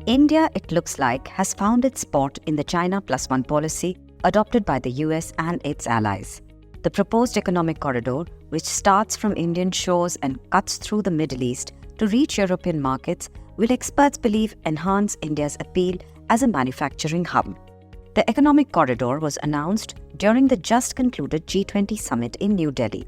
India, it looks like, has found its spot in the China Plus One policy adopted by the US and its allies. The proposed economic corridor, which starts from Indian shores and cuts through the Middle East to reach European markets, will, experts believe, enhance India's appeal as a manufacturing hub. The economic corridor was announced during the just concluded G20 summit in New Delhi,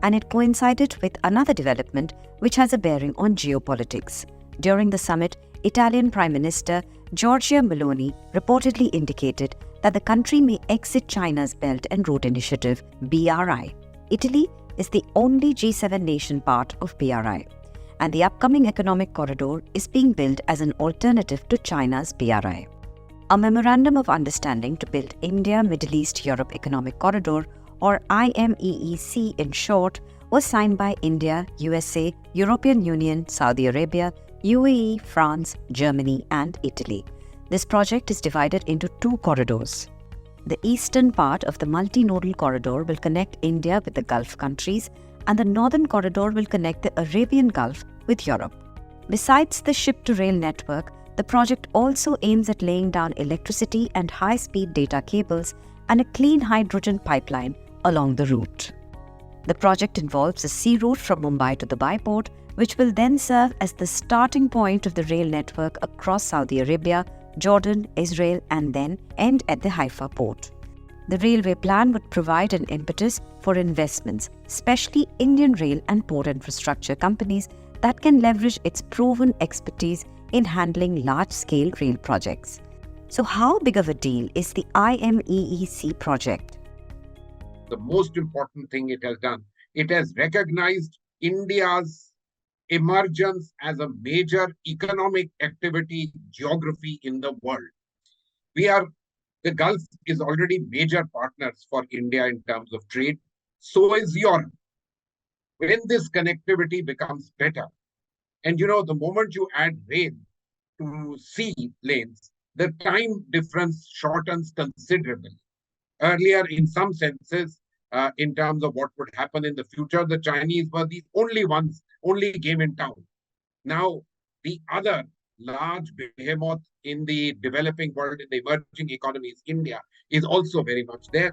and it coincided with another development which has a bearing on geopolitics. During the summit, Italian Prime Minister Giorgia Meloni reportedly indicated that the country may exit China's Belt and Road Initiative, BRI. Italy is the only G7 nation part of BRI, and the upcoming economic corridor is being built as an alternative to China's BRI. A Memorandum of Understanding to build India-Middle East-Europe Economic Corridor, or IMEC in short, was signed by India, USA, European Union, Saudi Arabia, UAE, France, Germany and Italy. This project is divided into two corridors. The eastern part of the multinodal corridor will connect India with the Gulf countries, and the northern corridor will connect the Arabian Gulf with Europe. Besides the ship-to-rail network, the project also aims at laying down electricity and high-speed data cables and a clean hydrogen pipeline along the route. The project involves a sea route from Mumbai to the Dubai port, which will then serve as the starting point of the rail network across Saudi Arabia, Jordan, Israel, and then end at the Haifa port. The railway plan would provide an impetus for investments, especially Indian rail and port infrastructure companies that can leverage its proven expertise in handling large-scale rail projects. So how big of a deal is the IMEC project? The most important thing it has done, it has recognized India's emergence as a major economic activity geography in the world. The Gulf is already major partners for India in terms of trade. So is Europe. When this connectivity becomes better, and the moment you add rail to sea lanes, the time difference shortens considerably. Earlier, in some senses, in terms of what would happen in the future, the Chinese were the only game in town. Now, the other large behemoth in the developing world, in the emerging economies, India, is also very much there.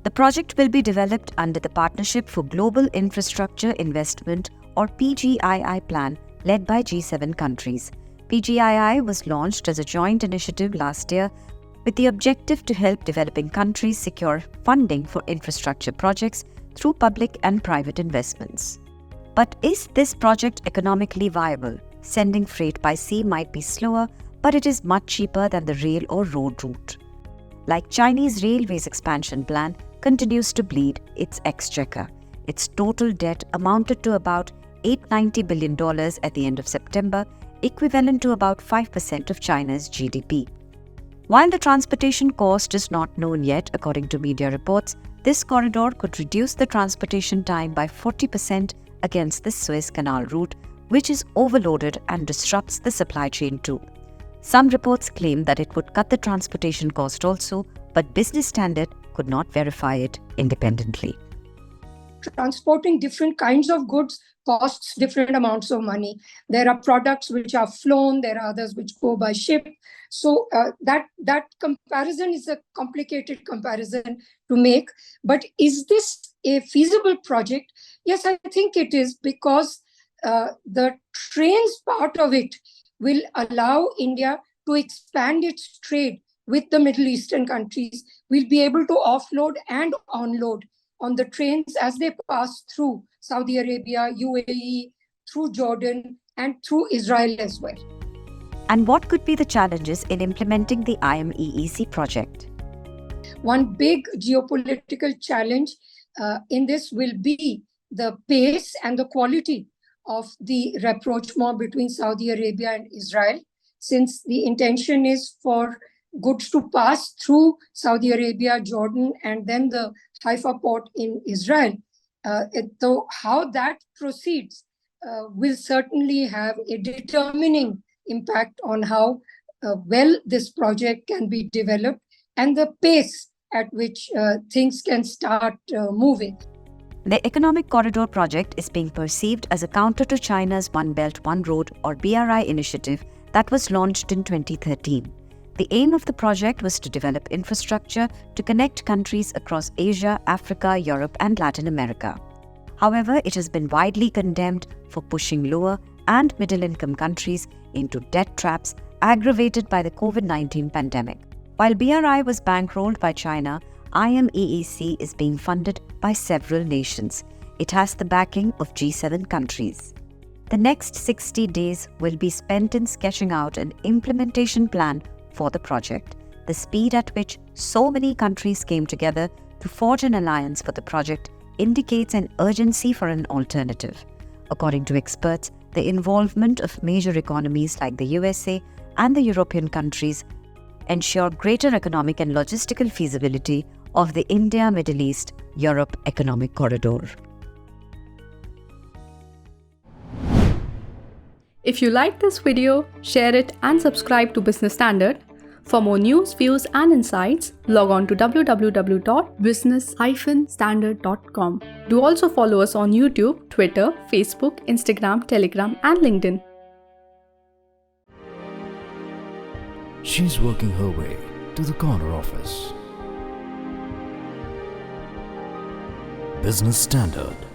The project will be developed under the Partnership for Global Infrastructure Investment, or PGII plan, led by G7 countries. PGII was launched as a joint initiative last year with the objective to help developing countries secure funding for infrastructure projects through public and private investments. But is this project economically viable? Sending freight by sea might be slower, but it is much cheaper than the rail or road route. Like Chinese Railways expansion plan continues to bleed its exchequer. Its total debt amounted to about $890 billion at the end of September, equivalent to about 5% of China's GDP. While the transportation cost is not known yet, according to media reports, this corridor could reduce the transportation time by 40% against the Suez Canal route, which is overloaded and disrupts the supply chain too. Some reports claim that it would cut the transportation cost also, but Business Standard could not verify it independently. Transporting different kinds of goods costs different amounts of money. There are products which are flown, there are others which go by ship. So that comparison is a complicated comparison to make. But is this a feasible project? Yes, I think it is, because the trains part of it will allow India to expand its trade with the Middle Eastern countries. We'll be able to offload and onload on the trains as they pass through Saudi Arabia, UAE, through Jordan, and through Israel as well. And what could be the challenges in implementing the IMEC project? One big geopolitical challenge in this will be the pace and the quality of the rapprochement between Saudi Arabia and Israel, since the intention is for goods to pass through Saudi Arabia, Jordan, and then the Haifa port in Israel. Though how that proceeds will certainly have a determining impact on how well this project can be developed and the pace at which things can start moving. The Economic Corridor project is being perceived as a counter to China's One Belt, One Road, or BRI initiative that was launched in 2013. The aim of the project was to develop infrastructure to connect countries across Asia, Africa, Europe, and Latin America. However, it has been widely condemned for pushing lower and middle-income countries into debt traps aggravated by the COVID-19 pandemic. While BRI was bankrolled by China, IMEC is being funded by several nations. It has the backing of G7 countries. The next 60 days will be spent in sketching out an implementation plan for the project. The speed at which so many countries came together to forge an alliance for the project indicates an urgency for an alternative. According to experts, the involvement of major economies like the USA and the European countries ensure greater economic and logistical feasibility of the India-Middle East-Europe Economic Corridor. If you like this video, share it and subscribe to Business Standard. For more news, views and insights, log on to www.business-standard.com. Do also follow us on YouTube, Twitter, Facebook, Instagram, Telegram and LinkedIn. She's working her way to the corner office. Business Standard.